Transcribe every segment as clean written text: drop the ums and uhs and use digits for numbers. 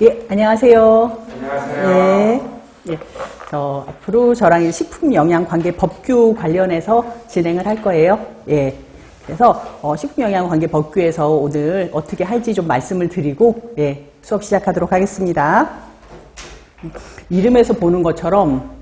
예, 안녕하세요. 안녕하세요. 네. 예, 앞으로 저랑 식품영양관계 법규 관련해서 진행을 할 거예요. 예. 그래서 식품영양관계 법규에서 오늘 어떻게 할지 좀 말씀을 드리고 예, 수업 시작하도록 하겠습니다. 이름에서 보는 것처럼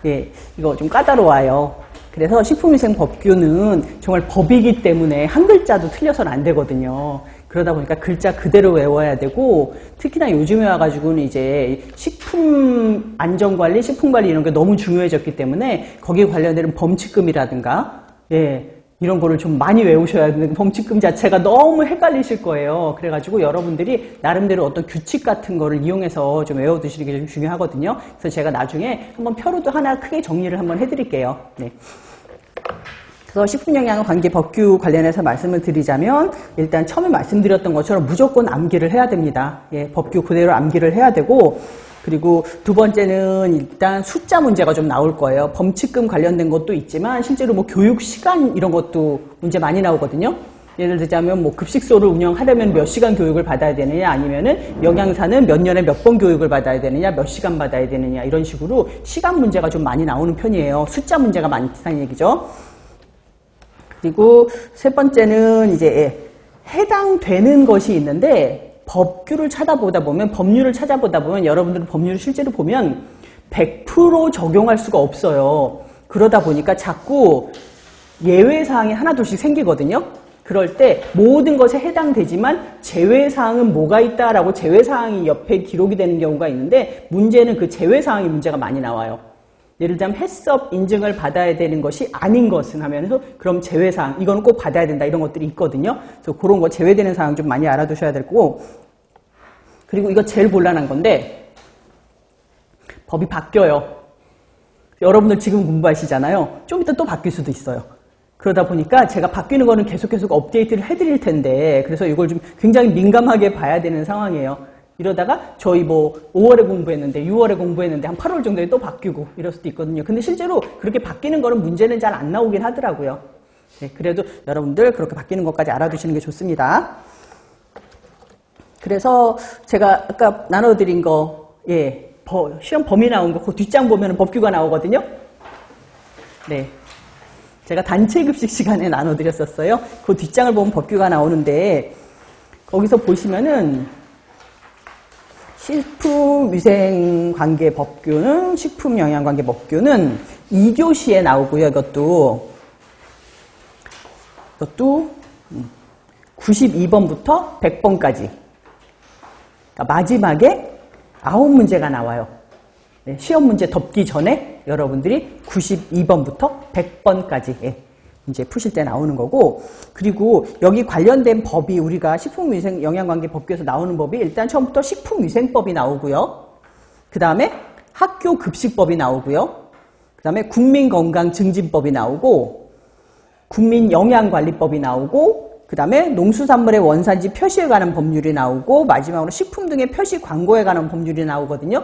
예, 이거 좀 까다로워요. 그래서 식품위생법규는 정말 법이기 때문에 한 글자도 틀려서는 안 되거든요. 그러다 보니까 글자 그대로 외워야 되고, 특히나 요즘에 와가지고는 이제 식품 안전관리, 식품관리 이런 게 너무 중요해졌기 때문에 거기에 관련된 범칙금이라든가, 예, 이런 거를 좀 많이 외우셔야 되는 범칙금 자체가 너무 헷갈리실 거예요. 그래가지고 여러분들이 나름대로 어떤 규칙 같은 거를 이용해서 좀 외워두시는 게 좀 중요하거든요. 그래서 제가 나중에 한번 표로도 하나 크게 정리를 한번 해드릴게요. 네. 그래서 식품영양관계 법규 관련해서 말씀을 드리자면 일단 처음에 말씀드렸던 것처럼 무조건 암기를 해야 됩니다. 예, 법규 그대로 암기를 해야 되고, 그리고 두 번째는 일단 숫자 문제가 좀 나올 거예요. 범칙금 관련된 것도 있지만 실제로 뭐 교육 시간 이런 것도 문제 많이 나오거든요. 예를 들자면 뭐 급식소를 운영하려면 몇 시간 교육을 받아야 되느냐, 아니면은 영양사는 몇 년에 몇 번 교육을 받아야 되느냐, 몇 시간 받아야 되느냐, 이런 식으로 시간 문제가 좀 많이 나오는 편이에요. 숫자 문제가 많다는 얘기죠. 그리고 세 번째는 이제 해당되는 것이 있는데, 법규를 찾아보다 보면, 법률을 찾아보다 보면 여러분들은 법률을 실제로 보면 100% 적용할 수가 없어요. 그러다 보니까 자꾸 예외사항이 하나둘씩 생기거든요. 그럴 때 모든 것에 해당되지만 제외사항은 뭐가 있다라고 제외사항이 옆에 기록이 되는 경우가 있는데, 문제는 그 제외사항이 문제가 많이 나와요. 예를 들자면 해썹 인증을 받아야 되는 것이 아닌 것은 하면서 그럼 제외사항, 이거는 꼭 받아야 된다, 이런 것들이 있거든요. 그래서 그런 거 제외되는 사항 좀 많이 알아두셔야 될 거고, 그리고 이거 제일 곤란한 건데, 법이 바뀌어요. 여러분들 지금 공부하시잖아요. 좀 이따 또 바뀔 수도 있어요. 그러다 보니까 제가 바뀌는 거는 계속 업데이트를 해드릴 텐데, 그래서 이걸 좀 굉장히 민감하게 봐야 되는 상황이에요. 이러다가 저희 뭐 5월에 공부했는데 6월에 공부했는데 한 8월 정도에 또 바뀌고 이럴 수도 있거든요. 근데 실제로 그렇게 바뀌는 거는 문제는 잘 안 나오긴 하더라고요. 네, 그래도 여러분들 그렇게 바뀌는 것까지 알아두시는 게 좋습니다. 그래서 제가 아까 나눠드린 거, 예, 시험 범위 나온 거, 그 뒷장 보면 법규가 나오거든요. 네. 제가 단체 급식 시간에 나눠드렸었어요. 그 뒷장을 보면 법규가 나오는데, 거기서 보시면은 식품위생관계법규는, 식품영양관계법규는 2교시에 나오고요. 이것도 92번부터 100번까지. 그러니까 마지막에 9문제가 나와요. 네, 시험 문제 덮기 전에 여러분들이 92번부터 100번까지 이제 푸실 때 나오는 거고, 그리고 여기 관련된 법이 우리가 식품위생 영양관계 법규에서 나오는 법이 일단 처음부터 식품위생법이 나오고요. 그 다음에 학교급식법이 나오고요. 그 다음에 국민건강증진법이 나오고, 국민영양관리법이 나오고, 그 다음에 농수산물의 원산지 표시에 관한 법률이 나오고, 마지막으로 식품 등의 표시 광고에 관한 법률이 나오거든요.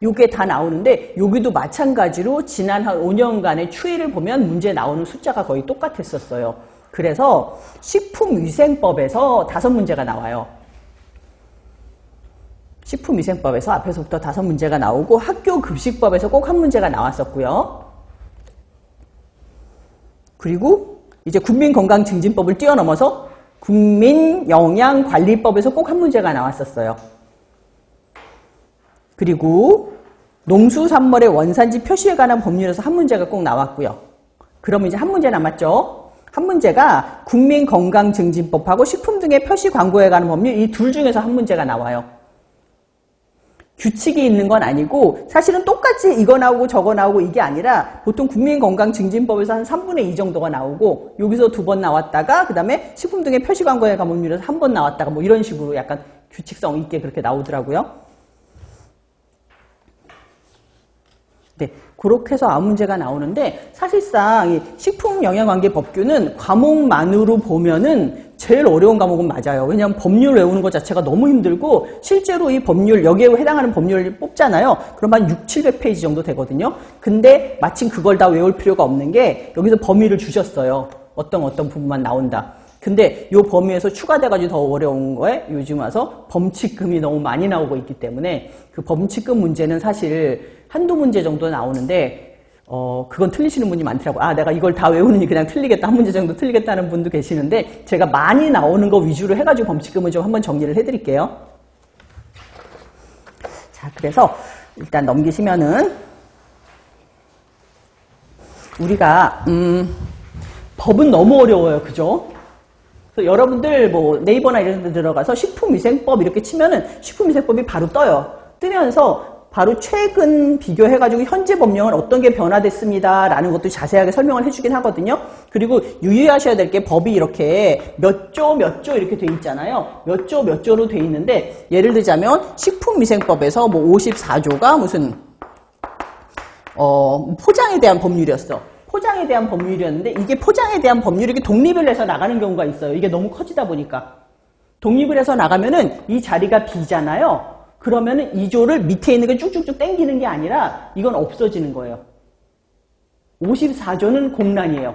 요게 다 나오는데, 여기도 마찬가지로 지난 한 5년간의 추이를 보면 문제 나오는 숫자가 거의 똑같았었어요. 그래서 식품위생법에서 5문제가 나와요. 식품위생법에서 앞에서부터 5문제가 나오고, 학교급식법에서 꼭 1문제가 나왔었고요. 그리고 이제 국민건강증진법을 뛰어넘어서 국민영양관리법에서 꼭 1문제가 나왔었어요. 그리고 농수산물의 원산지 표시에 관한 법률에서 1문제가 꼭 나왔고요. 그러면 이제 1문제 남았죠. 1문제가 국민건강증진법하고 식품 등의 표시 광고에 관한 법률, 이 둘 중에서 1문제가 나와요. 규칙이 있는 건 아니고, 사실은 똑같이 이거 나오고 저거 나오고 이게 아니라, 보통 국민건강증진법에서 한 3분의 2 정도가 나오고, 여기서 2번 나왔다가, 그 다음에 식품 등의 표시 광고에 관한 법률에서 1번 나왔다가, 뭐 이런 식으로 약간 규칙성 있게 그렇게 나오더라고요. 네, 그렇게 해서 9문제가 나오는데, 사실상 이 식품영양관계 법규는 과목만으로 보면은 제일 어려운 과목은 맞아요. 왜냐하면 법률 외우는 것 자체가 너무 힘들고, 실제로 이 법률, 여기에 해당하는 법률을 뽑잖아요. 그럼 한 600~700페이지 정도 되거든요. 근데 마침 그걸 다 외울 필요가 없는 게, 여기서 범위를 주셨어요. 어떤 부분만 나온다. 근데 요 범위에서 추가돼가지고 더 어려운 거에 요즘 와서 범칙금이 너무 많이 나오고 있기 때문에 그 범칙금 문제는 사실 한두 문제 정도 나오는데 그건 틀리시는 분이 많더라고요. 아, 내가 이걸 다 외우느니 그냥 틀리겠다. 한 문제 정도 틀리겠다는 분도 계시는데 제가 많이 나오는 거 위주로 해가지고 범칙금을 좀 한번 정리를 해드릴게요. 자, 그래서 일단 넘기시면은 우리가 법은 너무 어려워요. 그죠? 그래서 여러분들 뭐 네이버나 이런 데 들어가서 식품위생법 이렇게 치면은 식품위생법이 바로 떠요. 뜨면서 바로 최근 비교해가지고 현재 법령은 어떤 게 변화됐습니다 라는 것도 자세하게 설명을 해주긴 하거든요. 그리고 유의하셔야 될 게 법이 이렇게 몇 조 이렇게 돼 있잖아요. 몇 조로 돼 있는데 예를 들자면 식품위생법에서 뭐 54조가 무슨 포장에 대한 법률이었어. 포장에 대한 법률이었는데 이게 포장에 대한 법률이 독립을 해서 나가는 경우가 있어요. 이게 너무 커지다 보니까. 독립을 해서 나가면은 이 자리가 비잖아요. 그러면은 2조를 밑에 있는 게 쭉쭉쭉 당기는 게 아니라 이건 없어지는 거예요. 54조는 공란이에요.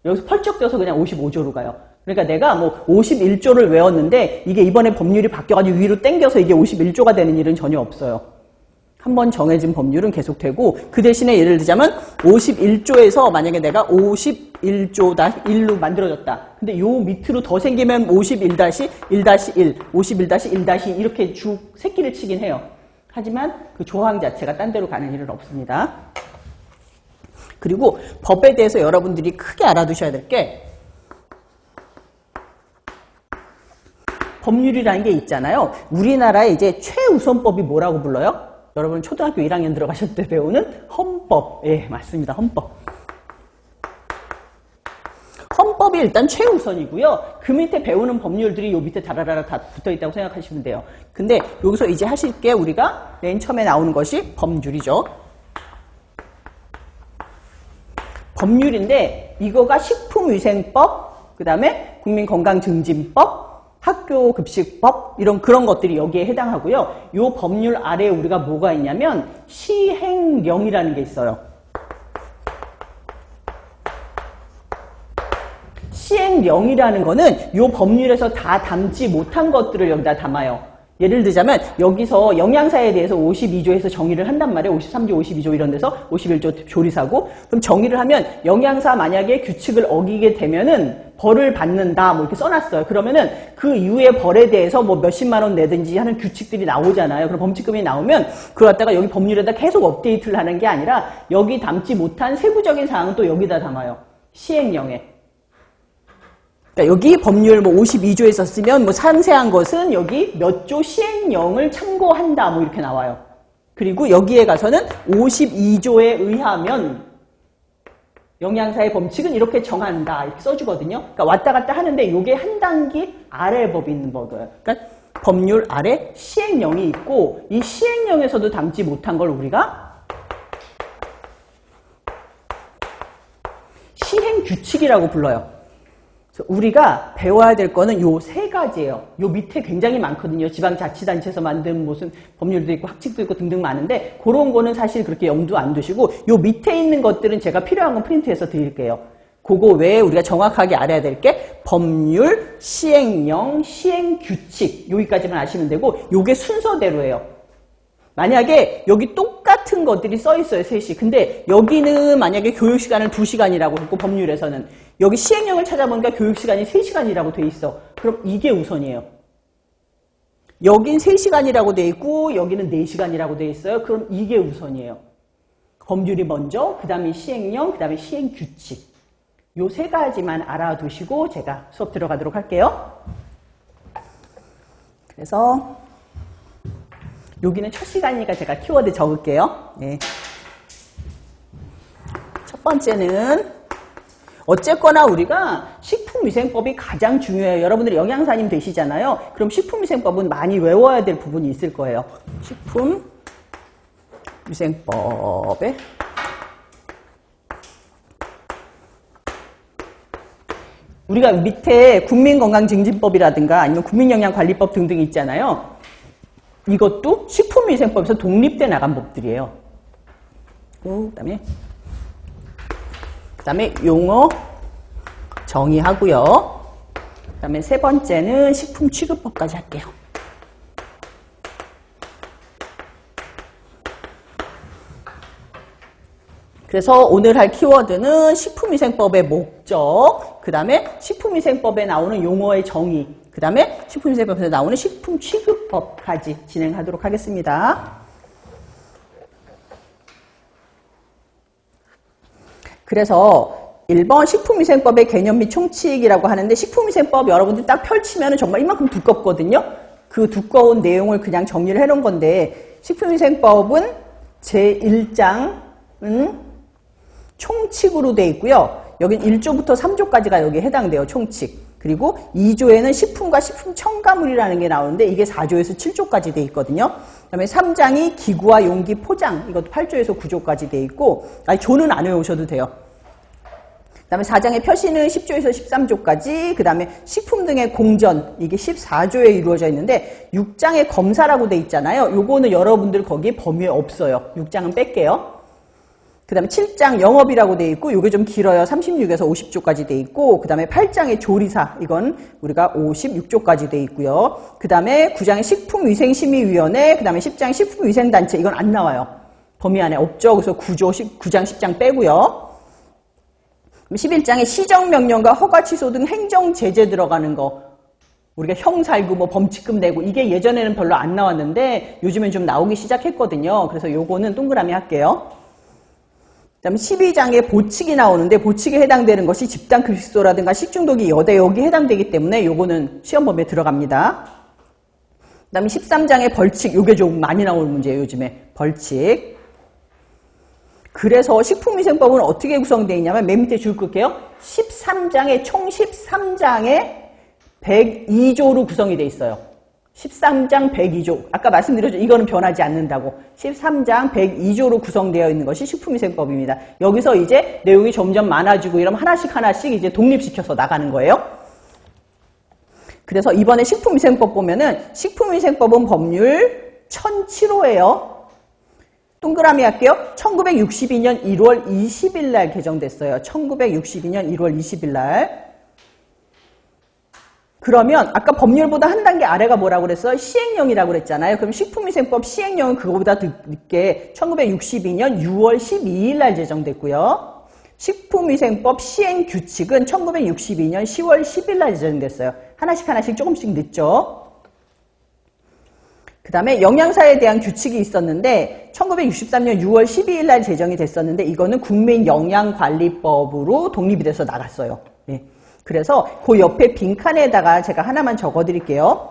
여기서 펄쩍 뛰어서 그냥 55조로 가요. 그러니까 내가 뭐 51조를 외웠는데 이게 이번에 법률이 바뀌어가지고 위로 당겨서 이게 51조가 되는 일은 전혀 없어요. 한번 정해진 법률은 계속되고 그 대신에 예를 들자면 51조에서 만약에 내가 51조-1로 만들어졌다. 근데 요 밑으로 더 생기면 51-1-1, 51-1-1 이렇게 쭉 새끼를 치긴 해요. 하지만 그 조항 자체가 딴 데로 가는 일은 없습니다. 그리고 법에 대해서 여러분들이 크게 알아두셔야 될 게 법률이라는 게 있잖아요. 우리나라의 이제 최우선법이 뭐라고 불러요? 여러분 초등학교 1학년 들어가실 때 배우는 헌법. 예, 맞습니다. 헌법. 헌법이 일단 최우선이고요. 그 밑에 배우는 법률들이 요 밑에 다라라라 다 붙어있다고 생각하시면 돼요. 근데 여기서 이제 하실 게 우리가 맨 처음에 나오는 것이 법률이죠. 법률인데 이거가 식품위생법, 그 다음에 국민건강증진법, 학교급식법 이런 그런 것들이 여기에 해당하고요. 이 법률 아래에 우리가 뭐가 있냐면 시행령이라는 게 있어요. 시행령이라는 거는 이 법률에서 다 담지 못한 것들을 여기다 담아요. 예를 들자면 여기서 영양사에 대해서 52조에서 정의를 한단 말이에요. 53조, 52조 이런 데서 51조 조리사고 그럼 정의를 하면 영양사 만약에 규칙을 어기게 되면은 벌을 받는다 뭐 이렇게 써놨어요. 그러면은 그 이후의 벌에 대해서 뭐 몇십만 원 내든지 하는 규칙들이 나오잖아요. 그럼 범칙금이 나오면 그걸 갖다가 여기 법률에다 계속 업데이트를 하는 게 아니라 여기 담지 못한 세부적인 사항은 또 여기다 담아요. 시행령에. 그러니까 여기 법률 뭐 52조에 썼으면 뭐 상세한 것은 여기 몇 조 시행령을 참고한다 뭐 이렇게 나와요. 그리고 여기에 가서는 52조에 의하면 영양사의 범칙은 이렇게 정한다 이렇게 써주거든요. 그러니까 왔다 갔다 하는데 이게 한 단계 아래 법이 있는 거예요. 그러니까 법률 아래 시행령이 있고 이 시행령에서도 담지 못한 걸 우리가 시행규칙이라고 불러요. 우리가 배워야 될 거는 요 세 가지예요. 요 밑에 굉장히 많거든요. 지방자치단체에서 만든 무슨 법률도 있고 학칙도 있고 등등 많은데 그런 거는 사실 그렇게 염두 안 두시고 요 밑에 있는 것들은 제가 필요한 건 프린트해서 드릴게요. 그거 외에 우리가 정확하게 알아야 될 게 법률, 시행령, 시행규칙 여기까지만 아시면 되고 요게 순서대로예요. 만약에 여기 똑같은 것들이 써 있어요, 셋이. 근데 여기는 만약에 교육시간을 2시간이라고 했고 법률에서는 여기 시행령을 찾아보니까 교육시간이 3시간이라고 돼 있어. 그럼 이게 우선이에요. 여긴 3시간이라고 돼 있고 여기는 4시간이라고 돼 있어요. 그럼 이게 우선이에요. 법률이 먼저, 그 다음에 시행령, 그 다음에 시행규칙. 요 세 가지만 알아두시고 제가 수업 들어가도록 할게요. 그래서 여기는 첫 시간이니까 제가 키워드 적을게요. 네. 첫 번째는 어쨌거나 우리가 식품위생법이 가장 중요해요. 여러분들이 영양사님 되시잖아요. 그럼 식품위생법은 많이 외워야 될 부분이 있을 거예요. 식품위생법에 우리가 밑에 국민건강증진법이라든가 아니면 국민영양관리법 등등 있잖아요. 이것도 식품위생법에서 독립돼 나간 법들이에요. 그 다음에 용어 정의하고요. 그다음에 세 번째는 식품 취급법까지 할게요. 그래서 오늘 할 키워드는 식품위생법의 목적, 그 다음에 식품위생법에 나오는 용어의 정의, 그 다음에 식품위생법에서 나오는 식품 취급법까지 진행하도록 하겠습니다. 그래서 1번 식품위생법의 개념 및 총칙이라고 하는데, 식품위생법 여러분들 딱 펼치면 정말 이만큼 두껍거든요. 그 두꺼운 내용을 그냥 정리를 해놓은 건데, 식품위생법은 제1장은 총칙으로 되어 있고요. 여긴 1조부터 3조까지가 여기에 해당돼요. 총칙. 그리고 2조에는 식품과 식품 첨가물이라는 게 나오는데 이게 4조에서 7조까지 되어 있거든요. 그 다음에 3장이 기구와 용기 포장, 이것도 8조에서 9조까지 되어 있고, 조는 안 외우셔도 돼요. 그 다음에 4장의 표시는 10조에서 13조까지, 그 다음에 식품 등의 공전, 이게 14조에 이루어져 있는데, 6장의 검사라고 되어 있잖아요. 요거는 여러분들 거기 범위에 없어요. 6장은 뺄게요. 그 다음에 7장 영업이라고 되어 있고, 요게 좀 길어요. 36에서 50조까지 되어 있고, 그 다음에 8장의 조리사, 이건 우리가 56조까지 되어 있고요. 그 다음에 9장의 식품위생심의위원회, 그 다음에 10장의 식품위생단체, 이건 안 나와요. 범위 안에 없죠. 그래서 9장, 10장 빼고요. 11장의 시정명령과 허가 취소 등 행정제재 들어가는 거, 우리가 형살구, 범칙금 내고, 이게 예전에는 별로 안 나왔는데 요즘엔 좀 나오기 시작했거든요. 그래서 요거는 동그라미 할게요. 그 다음에 12장에 보칙이 나오는데, 보칙에 해당되는 것이 집단급식소라든가 식중독이 여기에 해당되기 때문에 요거는 시험 범위에 들어갑니다. 그 다음에 13장의 벌칙, 요게 좀 많이 나오는 문제예요. 요즘에 벌칙. 그래서 식품위생법은 어떻게 구성되어 있냐면, 맨 밑에 줄 끌게요. 13장에 총 13장에 102조로 구성이 되어 있어요. 13장 102조. 아까 말씀드렸죠. 이거는 변하지 않는다고. 13장 102조로 구성되어 있는 것이 식품위생법입니다. 여기서 이제 내용이 점점 많아지고 이러면 하나씩 이제 독립시켜서 나가는 거예요. 그래서 이번에 식품위생법 보면은, 식품위생법은 법률 1007호예요. 동그라미 할게요. 1962년 1월 20일 날 개정됐어요. 1962년 1월 20일 날. 그러면 아까 법률보다 한 단계 아래가 뭐라고 그랬어요? 시행령이라고 그랬잖아요. 그럼 식품위생법 시행령은 그거보다 늦게 1962년 6월 12일 날 제정됐고요. 식품위생법 시행규칙은 1962년 10월 10일 날 제정됐어요. 하나씩 조금씩 늦죠. 그 다음에 영양사에 대한 규칙이 있었는데 1963년 6월 12일 날 제정이 됐었는데, 이거는 국민영양관리법으로 독립이 돼서 나갔어요. 네. 그래서 그 옆에 빈칸에다가 제가 하나만 적어드릴게요.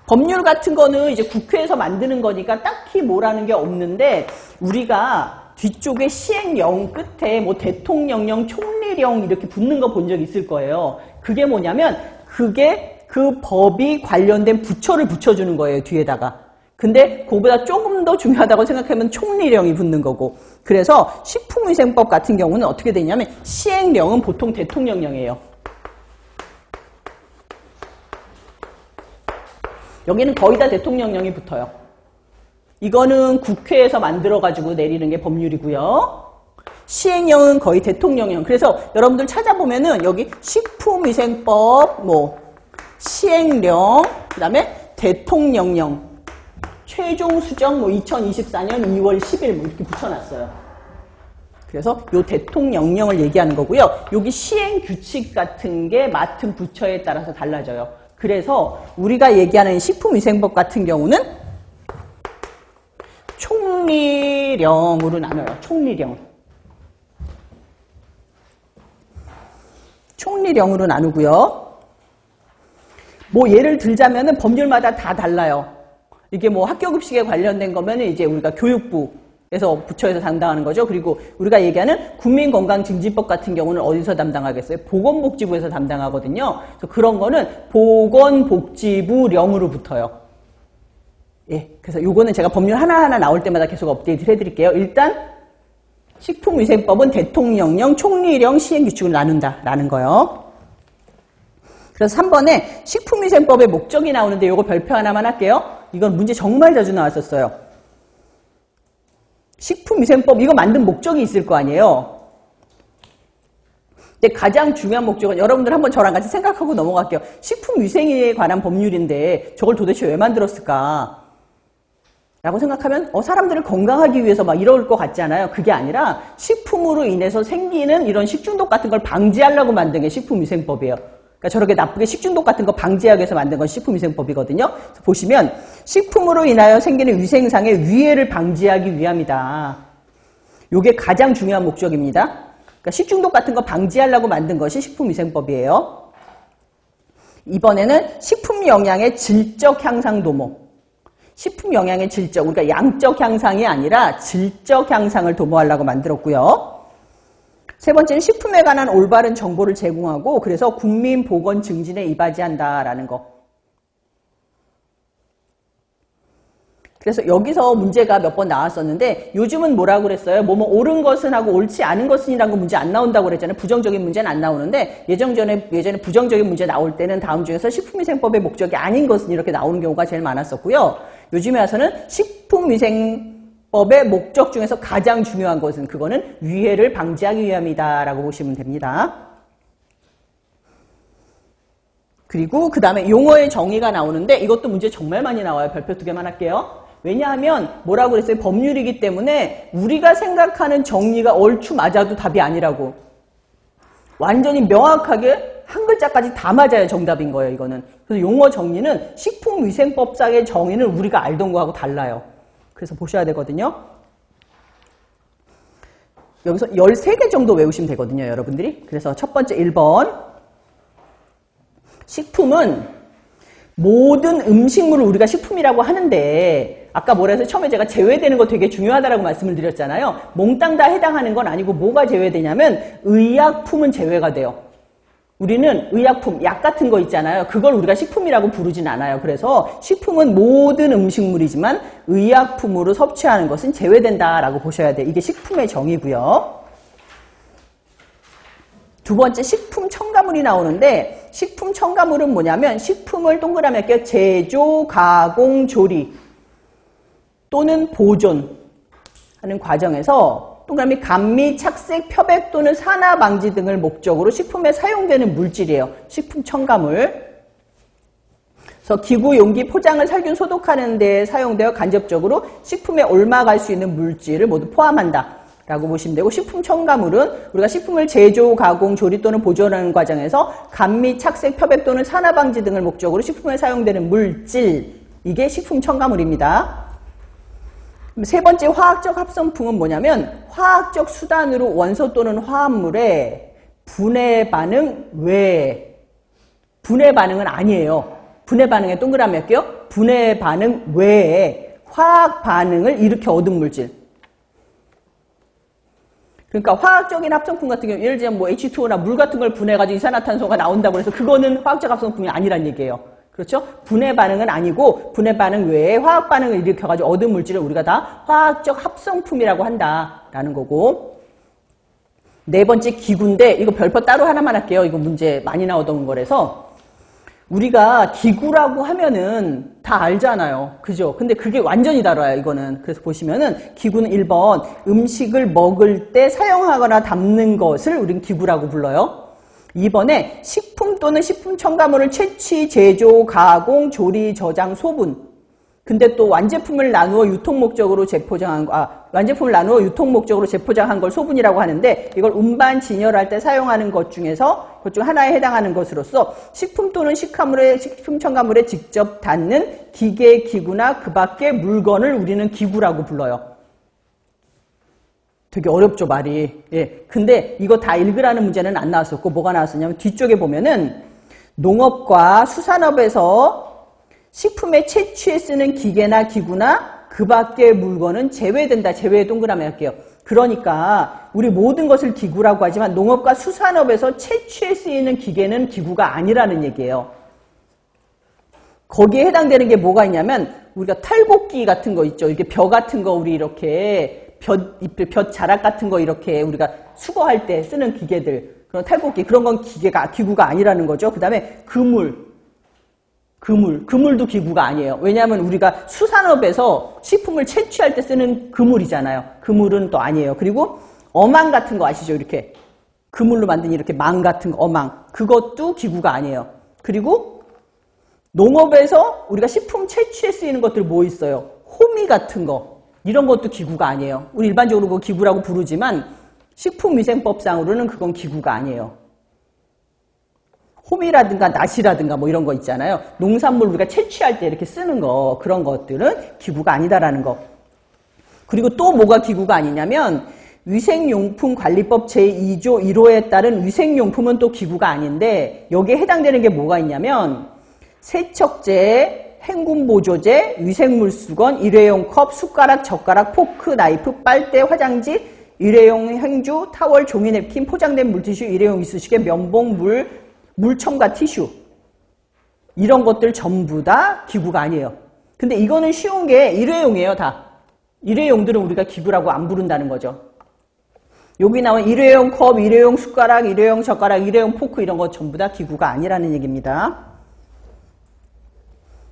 법률 같은 거는 이제 국회에서 만드는 거니까 딱히 뭐라는 게 없는데, 우리가 뒤쪽에 시행령 끝에 대통령령, 총리령 이렇게 붙는 거 본 적 있을 거예요. 그게 뭐냐면, 그게 그 법이 관련된 부처를 붙여주는 거예요, 뒤에다가. 근데 그거보다 조금 더 중요하다고 생각하면 총리령이 붙는 거고. 그래서 식품위생법 같은 경우는 어떻게 되냐면, 시행령은 보통 대통령령이에요. 여기는 거의 다 대통령령이 붙어요. 이거는 국회에서 만들어가지고 내리는 게 법률이고요. 시행령은 거의 대통령령. 그래서 여러분들 찾아보면은 여기 식품위생법, 시행령, 그 다음에 대통령령, 최종 수정 2024년 2월 10일 이렇게 붙여놨어요. 그래서 요 대통령령을 얘기하는 거고요. 여기 시행규칙 같은 게 맡은 부처에 따라서 달라져요. 그래서 우리가 얘기하는 식품위생법 같은 경우는 총리령으로 나눠요. 총리령으로 나누고요. 예를 들자면은 법률마다 다 달라요. 이게 학교급식에 관련된 거면은 이제 우리가 교육부에서 부처에서 담당하는 거죠. 그리고 우리가 얘기하는 국민건강증진법 같은 경우는 어디서 담당하겠어요? 보건복지부에서 담당하거든요. 그래서 그런 거는 보건복지부령으로 붙어요. 예, 그래서 요거는 제가 법률 하나하나 나올 때마다 계속 업데이트를 해드릴게요. 일단 식품위생법은 대통령령, 총리령, 시행규칙을 나눈다라는 거요. 그래서 3번에 식품위생법의 목적이 나오는데 요거 별표 하나만 할게요. 이건 문제 정말 자주 나왔었어요. 식품위생법 이거 만든 목적이 있을 거 아니에요. 근데 가장 중요한 목적은 여러분들 한번 저랑 같이 생각하고 넘어갈게요. 식품위생에 관한 법률인데 저걸 도대체 왜 만들었을까? 라고 생각하면 사람들을 건강하기 위해서 막 이럴 것 같잖아요. 그게 아니라 식품으로 인해서 생기는 이런 식중독 같은 걸 방지하려고 만든 게 식품위생법이에요. 그러니까 저렇게 나쁘게 식중독 같은 거 방지하기 위해서 만든 건 식품위생법이거든요. 그래서 보시면 식품으로 인하여 생기는 위생상의 위해를 방지하기 위함이다. 이게 가장 중요한 목적입니다. 그러니까 식중독 같은 거 방지하려고 만든 것이 식품위생법이에요. 이번에는 식품 영양의 질적 향상 도모. 식품 영양의 질적, 우리가 양적 향상이 아니라 질적 향상을 도모하려고 만들었고요. 세 번째는 식품에 관한 올바른 정보를 제공하고 그래서 국민 보건 증진에 이바지한다라는 거. 그래서 여기서 문제가 몇 번 나왔었는데 요즘은 뭐라고 그랬어요? 뭐뭐 옳은 것은 하고 옳지 않은 것은이라고 문제 안 나온다고 그랬잖아요. 부정적인 문제는 안 나오는데 예전에 부정적인 문제 나올 때는 다음 중에서 식품위생법의 목적이 아닌 것은 이렇게 나오는 경우가 제일 많았었고요. 요즘에 와서는 식품위생법의 목적 중에서 가장 중요한 것은 그거는 위해를 방지하기 위함이다라고 보시면 됩니다. 그리고 그 다음에 용어의 정의가 나오는데 이것도 문제 정말 많이 나와요. 별표 2개만 할게요. 왜냐하면 뭐라고 그랬어요? 법률이기 때문에 우리가 생각하는 정의가 얼추 맞아도 답이 아니라고. 완전히 명확하게 한 글자까지 다 맞아야 정답인 거예요. 이거는. 그래서 용어 정의는 식품위생법상의 정의는 우리가 알던 거하고 달라요. 그래서 보셔야 되거든요. 여기서 13개 정도 외우시면 되거든요. 여러분들이. 그래서 첫 번째 1번 식품은 모든 음식물을 우리가 식품이라고 하는데 아까 뭐라 해서 처음에 제가 제외되는 거 되게 중요하다라고 말씀을 드렸잖아요. 몽땅 다 해당하는 건 아니고 뭐가 제외되냐면 의약품은 제외가 돼요. 우리는 의약품, 약 같은 거 있잖아요. 그걸 우리가 식품이라고 부르진 않아요. 그래서 식품은 모든 음식물이지만 의약품으로 섭취하는 것은 제외된다라고 보셔야 돼요. 이게 식품의 정의고요. 두 번째 식품 첨가물이 나오는데 식품 첨가물은 뭐냐면 식품을 동그라미 할게요. 제조, 가공, 조리 또는 보존하는 과정에서 동그라미 감미, 착색,漂백 또는 산화 방지 등을 목적으로 식품에 사용되는 물질이에요. 식품 첨가물. 그래서 기구, 용기, 포장을 살균, 소독하는 데 사용되어 간접적으로 식품에 옮아갈 수 있는 물질을 모두 포함한다. 라고 보시면 되고 식품 첨가물은 우리가 식품을 제조, 가공, 조리 또는 보존하는 과정에서 감미, 착색,漂백 또는 산화 방지 등을 목적으로 식품에 사용되는 물질. 이게 식품 첨가물입니다. 세 번째 화학적 합성품은 뭐냐면 화학적 수단으로 원소 또는 화합물의 분해 반응 외에 분해 반응은 아니에요. 분해 반응에 동그라미 할게요. 분해 반응 외에 화학 반응을 일으켜 얻은 물질. 그러니까 화학적인 합성품 같은 경우 예를 들면 뭐 H2O나 물 같은 걸 분해가지고 이산화탄소가 나온다고 해서 그거는 화학적 합성품이 아니란 얘기예요. 그렇죠? 분해 반응은 아니고 분해 반응 외에 화학 반응을 일으켜가지고 얻은 물질을 우리가 다 화학적 합성품이라고 한다라는 거고. 네 번째 기구인데 이거 별표 따로 하나만 할게요. 이거 문제 많이 나오던 거라서 우리가 기구라고 하면은 다 알잖아요. 그죠? 근데 그게 완전히 다르요. 이거는. 그래서 보시면은 기구는 1번 음식을 먹을 때 사용하거나 담는 것을 우리는 기구라고 불러요. 2번에 식품 또는 식품 첨가물을 채취, 제조, 가공, 조리, 저장, 소분. 근데 또 완제품을 나누어 유통 목적으로 재포장한 거, 완제품을 나누어 유통 목적으로 재포장한 걸 소분이라고 하는데 이걸 운반, 진열할 때 사용하는 것 중에서 그것 중 하나에 해당하는 것으로서 식품 또는 식품 첨가물에 직접 닿는 기계, 기구나 그 밖의 물건을 우리는 기구라고 불러요. 되게 어렵죠, 말이. 예. 근데 이거 다 읽으라는 문제는 안 나왔었고, 뭐가 나왔었냐면, 뒤쪽에 보면은, 농업과 수산업에서 식품에 채취에 쓰는 기계나 기구나 그 밖의 물건은 제외된다. 제외에 동그라미 할게요. 그러니까, 우리 모든 것을 기구라고 하지만, 농업과 수산업에서 채취에 쓰이는 기계는 기구가 아니라는 얘기예요. 거기에 해당되는 게 뭐가 있냐면, 우리가 탈곡기 같은 거 있죠. 이렇게 벼 같은 거 우리 이렇게, 볕 자락 같은 거 이렇게 우리가 수거할 때 쓰는 기계들, 그런 탈곡기, 그런 건 기구가 아니라는 거죠. 그 다음에 그물도 기구가 아니에요. 왜냐하면 우리가 수산업에서 식품을 채취할 때 쓰는 그물이잖아요. 그물은 또 아니에요. 그리고 어망 같은 거 아시죠? 이렇게 그물로 만든 이렇게 망 같은 거, 어망. 그것도 기구가 아니에요. 그리고 농업에서 우리가 식품 채취에 쓰이는 것들 뭐 있어요? 호미 같은 거. 이런 것도 기구가 아니에요. 우리 일반적으로 그거 기구라고 부르지만 식품위생법상으로는 그건 기구가 아니에요. 호미라든가 낫이라든가 뭐 이런 거 있잖아요. 농산물 우리가 채취할 때 이렇게 쓰는 거, 그런 것들은 기구가 아니다라는 거. 그리고 또 뭐가 기구가 아니냐면 위생용품관리법 제2조 1호에 따른 위생용품은 또 기구가 아닌데 여기에 해당되는 게 뭐가 있냐면 세척제, 행군보조제, 위생물수건, 일회용 컵, 숟가락, 젓가락, 포크, 나이프, 빨대, 화장지, 일회용 행주, 타월, 종이 냅킨, 포장된 물티슈, 일회용 이쑤시개, 면봉, 물청과 티슈. 이런 것들 전부 다 기구가 아니에요. 근데 이거는 쉬운 게 일회용이에요, 다. 일회용들은 우리가 기구라고 안 부른다는 거죠. 여기 나온 일회용 컵, 일회용 숟가락, 일회용 젓가락, 일회용 포크 이런 거 전부 다 기구가 아니라는 얘기입니다.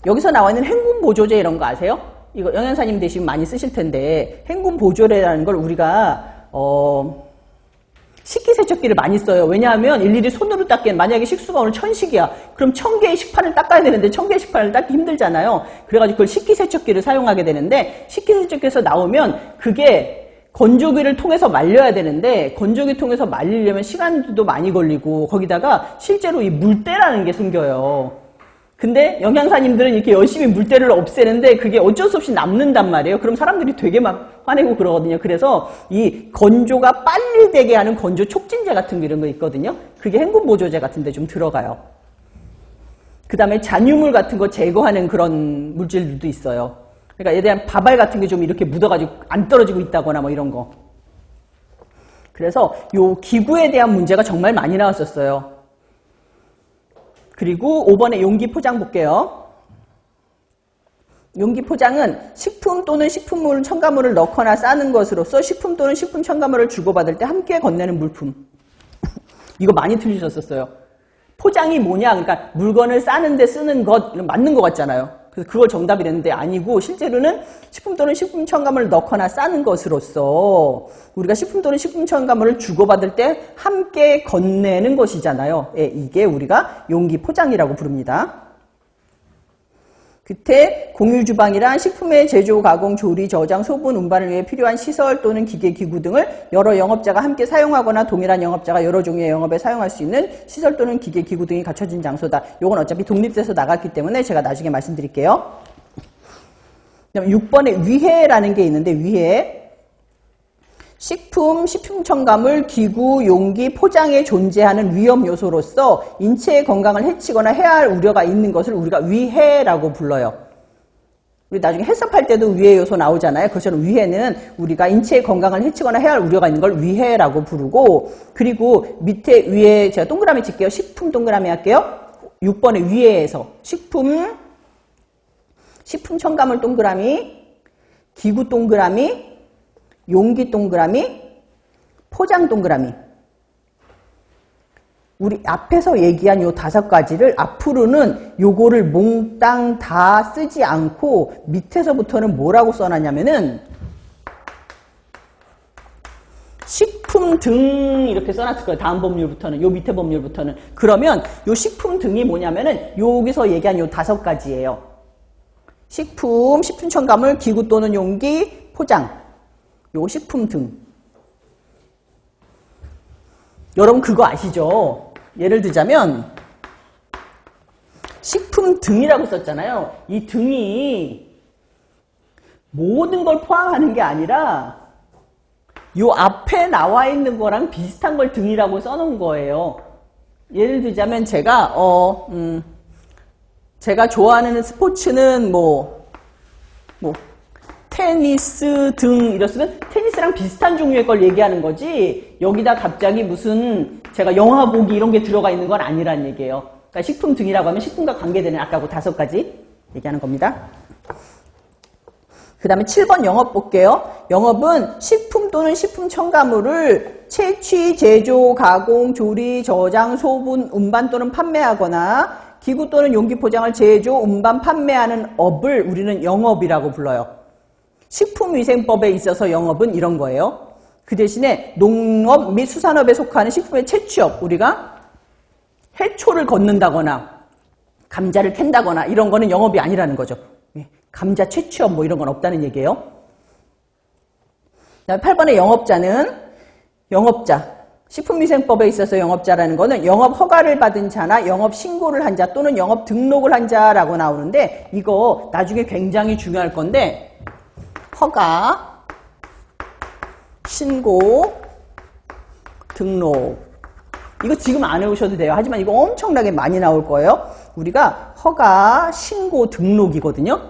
여기서 나와 있는 행군보조제 이런 거 아세요? 이거 영양사님 되시면 많이 쓰실 텐데 행군보조제라는 걸 우리가 식기세척기를 많이 써요. 왜냐하면 일일이 손으로 닦기엔 만약에 식수가 오늘 1000식이야. 그럼 1000개의 식판을 닦아야 되는데 1000개의 식판을 닦기 힘들잖아요. 그래가지고 그걸 식기세척기를 사용하게 되는데 식기세척기에서 나오면 그게 건조기를 통해서 말려야 되는데 건조기 통해서 말리려면 시간도 많이 걸리고 거기다가 실제로 이 물때라는 게 생겨요. 근데 영양사님들은 이렇게 열심히 물때를 없애는데 그게 어쩔 수 없이 남는단 말이에요. 그럼 사람들이 되게 막 화내고 그러거든요. 그래서 이 건조가 빨리 되게 하는 건조 촉진제 같은 거 이런 거 있거든요. 그게 행군보조제 같은 데 좀 들어가요. 그 다음에 잔유물 같은 거 제거하는 그런 물질들도 있어요. 그러니까 얘대한 바발 같은 게 좀 이렇게 묻어가지고 안 떨어지고 있다거나 뭐 이런 거. 그래서 요 기구에 대한 문제가 정말 많이 나왔었어요. 그리고 5번에 용기 포장 볼게요. 용기 포장은 식품 또는 식품물, 첨가물을 넣거나 싸는 것으로서 식품 또는 식품 첨가물을 주고받을 때 함께 건네는 물품. 이거 많이 틀리셨었어요. 포장이 뭐냐? 그러니까 물건을 싸는데 쓰는 것, 맞는 것 같잖아요. 그래서 그걸 정답이랬는데 아니고 실제로는 식품 또는 식품 첨가물을 넣거나 싸는 것으로서 우리가 식품 또는 식품 첨가물을 주고받을 때 함께 건네는 것이잖아요. 예, 이게 우리가 용기 포장이라고 부릅니다. 그때 공유주방이란 식품의 제조, 가공, 조리, 저장, 소분, 운반을 위해 필요한 시설 또는 기계, 기구 등을 여러 영업자가 함께 사용하거나 동일한 영업자가 여러 종류의 영업에 사용할 수 있는 시설 또는 기계, 기구 등이 갖춰진 장소다. 요건 어차피 독립돼서 나갔기 때문에 제가 나중에 말씀드릴게요. 그다음 6번에 위해라는 게 있는데 위해. 식품, 식품 첨가물, 기구, 용기, 포장에 존재하는 위험 요소로서 인체의 건강을 해치거나 해야 할 우려가 있는 것을 우리가 위해라고 불러요. 우리 나중에 해석할 때도 위해 요소 나오잖아요. 그것처럼 위해는 우리가 인체의 건강을 해치거나 해야 할 우려가 있는 걸 위해라고 부르고, 그리고 밑에 위에 제가 동그라미 칠게요. 식품 동그라미 할게요. 6번에 위해에서 식품 첨가물 동그라미, 기구 동그라미, 용기 동그라미, 포장 동그라미. 우리 앞에서 얘기한 요 5가지를 앞으로는 요거를 몽땅 다 쓰지 않고 밑에서부터는 뭐라고 써놨냐면은 식품 등 이렇게 써놨을 거예요. 다음 법률부터는, 요 밑에 법률부터는. 그러면 요 식품 등이 뭐냐면은 여기서 얘기한 요 5가지예요. 식품, 식품 첨가물, 기구 또는 용기, 포장. 요 식품 등. 여러분 그거 아시죠? 예를 들자면 식품 등이라고 썼잖아요. 이 등이 모든 걸 포함하는 게 아니라 요 앞에 나와 있는 거랑 비슷한 걸 등이라고 써놓은 거예요. 예를 들자면 제가 제가 좋아하는 스포츠는 테니스 등 이랬으면 테니스랑 비슷한 종류의 걸 얘기하는 거지 여기다 갑자기 무슨 제가 영화 보기 이런 게 들어가 있는 건 아니란 얘기예요. 그러니까 식품 등이라고 하면 식품과 관계되는 아까 그 5가지 얘기하는 겁니다. 그 다음에 7번 영업 볼게요. 영업은 식품 또는 식품 첨가물을 채취, 제조, 가공, 조리, 저장, 소분, 운반 또는 판매하거나 기구 또는 용기 포장을 제조, 운반, 판매하는 업을 우리는 영업이라고 불러요. 식품위생법에 있어서 영업은 이런 거예요. 그 대신에 농업 및 수산업에 속하는 식품의 채취업, 우리가 해초를 걷는다거나 감자를 캔다거나 이런 거는 영업이 아니라는 거죠. 감자 채취업 뭐 이런 건 없다는 얘기예요. 그다음에 8번의 영업자는 영업자. 식품위생법에 있어서 영업자라는 거는 영업 허가를 받은 자나 영업 신고를 한 자 또는 영업 등록을 한 자라고 나오는데 이거 나중에 굉장히 중요할 건데 허가, 신고, 등록 이거 지금 안 해오셔도 돼요. 하지만 이거 엄청나게 많이 나올 거예요. 우리가 허가, 신고, 등록이거든요.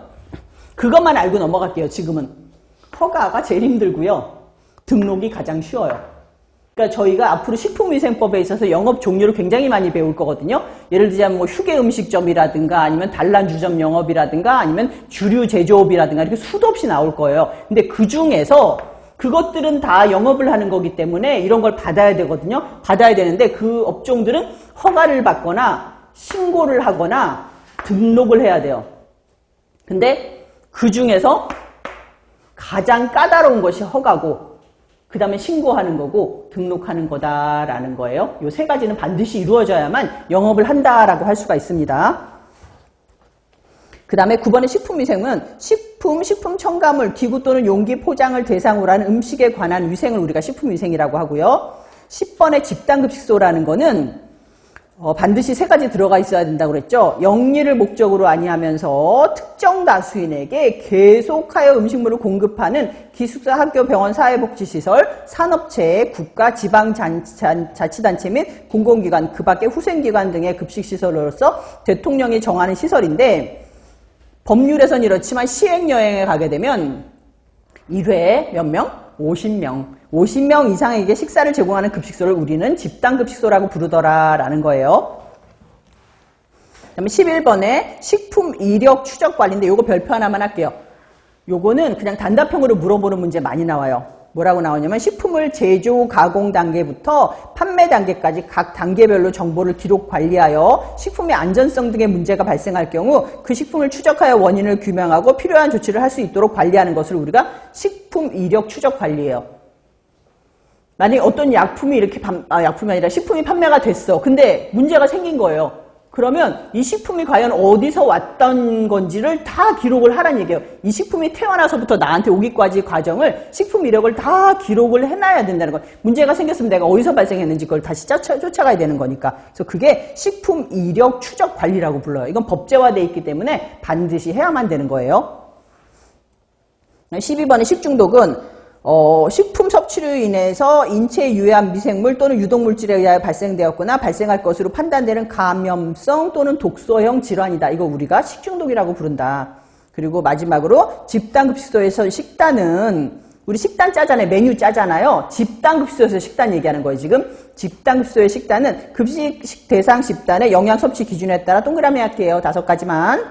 그것만 알고 넘어갈게요. 지금은. 허가가 제일 힘들고요. 등록이 가장 쉬워요. 그러니까 저희가 앞으로 식품위생법에 있어서 영업 종류를 굉장히 많이 배울 거거든요. 예를 들자면 뭐 휴게 음식점이라든가 아니면 단란주점 영업이라든가 아니면 주류 제조업이라든가 이렇게 수도 없이 나올 거예요. 근데 그 중에서 그것들은 다 영업을 하는 거기 때문에 이런 걸 받아야 되거든요. 받아야 되는데 그 업종들은 허가를 받거나 신고를 하거나 등록을 해야 돼요. 근데 그 중에서 가장 까다로운 것이 허가고 그 다음에 신고하는 거고 등록하는 거다라는 거예요. 이 세 가지는 반드시 이루어져야만 영업을 한다라고 할 수가 있습니다. 그 다음에 9번의 식품위생은 식품, 식품 첨가물, 기구 또는 용기 포장을 대상으로 하는 음식에 관한 위생을 우리가 식품위생이라고 하고요. 10번의 집단급식소라는 거는 반드시 세 가지 들어가 있어야 된다고 그랬죠. 영리를 목적으로 아니하면서 특정 다수인에게 계속하여 음식물을 공급하는 기숙사, 학교, 병원, 사회복지시설, 산업체, 국가, 지방자치단체 및 공공기관, 그 밖의 후생기관 등의 급식시설로서 대통령이 정하는 시설인데 법률에선 이렇지만 시행여행에 가게 되면 1회에 몇 명? 50명. 50명 이상에게 식사를 제공하는 급식소를 우리는 집단급식소라고 부르더라라는 거예요. 그다음에 11번에 식품 이력 추적 관리인데 요거 별표 하나만 할게요. 요거는 그냥 단답형으로 물어보는 문제 많이 나와요. 뭐라고 나오냐면 식품을 제조, 가공 단계부터 판매 단계까지 각 단계별로 정보를 기록 관리하여 식품의 안전성 등의 문제가 발생할 경우 그 식품을 추적하여 원인을 규명하고 필요한 조치를 할 수 있도록 관리하는 것을 우리가 식품 이력 추적 관리예요. 만약에 어떤 약품이 이렇게 약품이 아니라 식품이 판매가 됐어. 근데 문제가 생긴 거예요. 그러면 이 식품이 과연 어디서 왔던 건지를 다 기록을 하라는 얘기예요. 이 식품이 태어나서부터 나한테 오기까지 과정을 식품 이력을 다 기록을 해놔야 된다는 거예요. 문제가 생겼으면 내가 어디서 발생했는지 그걸 다시 쫓아가야 되는 거니까. 그래서 그게 식품 이력 추적 관리라고 불러요. 이건 법제화되어 있기 때문에 반드시 해야만 되는 거예요. 12번의 식중독은 식품 섭취로 인해서 인체에 유해한 미생물 또는 유독물질에 의하여 발생되었거나 발생할 것으로 판단되는 감염성 또는 독소형 질환이다. 이거 우리가 식중독이라고 부른다. 그리고 마지막으로 집단급식소에서 식단은 우리 식단 짜잖아요. 메뉴 짜잖아요. 집단급식소에서 식단 얘기하는 거예요. 지금 집단급식소의 식단은 급식 대상 집단의 영양 섭취 기준에 따라 동그라미 할게요. 5가지만.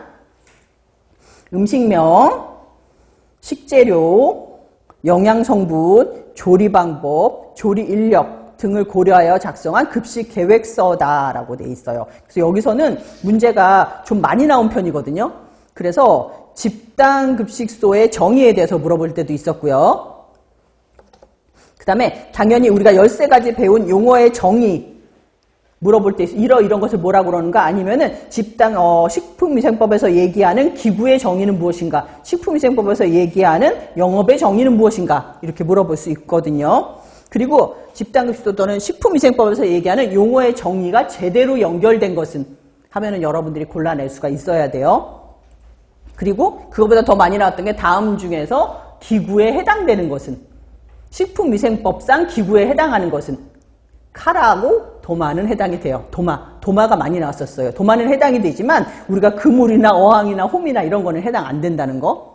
음식명, 식재료, 영양성분, 조리방법, 조리인력 등을 고려하여 작성한 급식계획서다라고 돼 있어요. 그래서 여기서는 문제가 좀 많이 나온 편이거든요. 그래서 집단급식소의 정의에 대해서 물어볼 때도 있었고요. 그 다음에 당연히 우리가 13가지 배운 용어의 정의 물어볼 때 이런 것을 뭐라고 그러는가 아니면은 식품위생법에서 얘기하는 기구의 정의는 무엇인가 식품위생법에서 얘기하는 영업의 정의는 무엇인가 이렇게 물어볼 수 있거든요. 그리고 집단급식소 또는 식품위생법에서 얘기하는 용어의 정의가 제대로 연결된 것은 하면은 여러분들이 골라낼 수가 있어야 돼요. 그리고 그거보다 더 많이 나왔던 게 다음 중에서 기구에 해당되는 것은 식품위생법상 기구에 해당하는 것은 칼하고 도마는 해당이 돼요. 도마가 많이 나왔었어요. 도마는 해당이 되지만 우리가 그물이나 어항이나 홈이나 이런 거는 해당 안 된다는 거.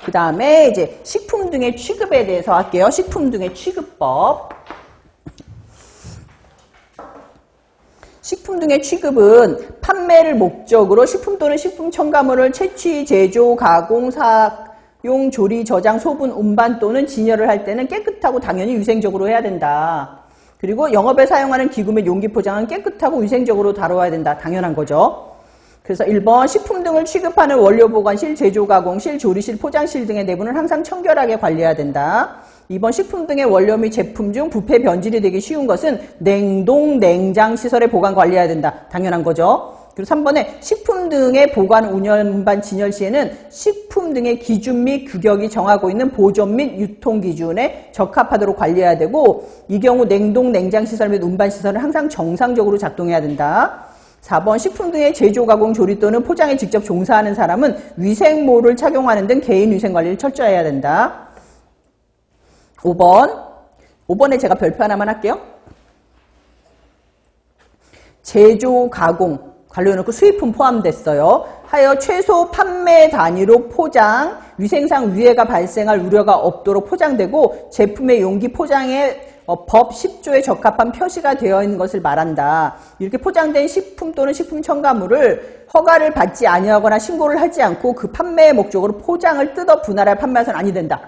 그 다음에 이제 식품 등의 취급에 대해서 할게요. 식품 등의 취급법. 식품 등의 취급은 판매를 목적으로 식품 또는 식품 첨가물을 채취, 제조, 가공, 사용, 조리, 저장, 소분, 운반 또는 진열을 할 때는 깨끗하고 당연히 위생적으로 해야 된다. 그리고 영업에 사용하는 기구 및 용기 포장은 깨끗하고 위생적으로 다뤄야 된다. 당연한 거죠. 그래서 1번 식품 등을 취급하는 원료보관실, 제조가공실, 조리실, 포장실 등의 내부는 항상 청결하게 관리해야 된다. 2번 식품 등의 원료 및 제품 중 부패 변질이 되기 쉬운 것은 냉동, 냉장 시설에 보관 관리해야 된다. 당연한 거죠. 그리고 3번에 식품 등의 보관, 운영, 운반, 진열 시에는 식품 등의 기준 및 규격이 정하고 있는 보존 및 유통 기준에 적합하도록 관리해야 되고, 이 경우 냉동, 냉장 시설 및 운반 시설은 항상 정상적으로 작동해야 된다. 4번 식품 등의 제조, 가공, 조리 또는 포장에 직접 종사하는 사람은 위생모를 착용하는 등 개인 위생관리를 철저히 해야 된다. 5번에 제가 별표 하나만 할게요. 제조, 가공 관료해놓고 수입품 포함됐어요. 하여 최소 판매 단위로 포장, 위생상 위해가 발생할 우려가 없도록 포장되고 제품의 용기 포장에 법 10조에 적합한 표시가 되어 있는 것을 말한다. 이렇게 포장된 식품 또는 식품 첨가물을 허가를 받지 아니하거나 신고를 하지 않고 그 판매의 목적으로 포장을 뜯어 분할하여 판매해서는 아니 된다.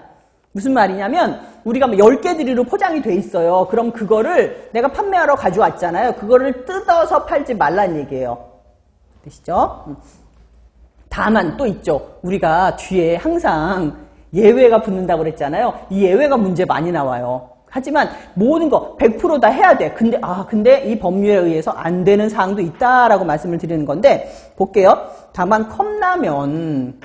무슨 말이냐면 우리가 10개 드리로 포장이 돼 있어요. 그럼 그거를 내가 판매하러 가져왔잖아요. 그거를 뜯어서 팔지 말란 얘기예요. 되시죠? 다만 또 있죠. 우리가 뒤에 항상 예외가 붙는다고 그랬잖아요. 이 예외가 문제 많이 나와요. 하지만 모든 거 100% 다 해야 돼. 근데 이 법률에 의해서 안 되는 사항도 있다라고 말씀을 드리는 건데 볼게요. 다만 컵라면,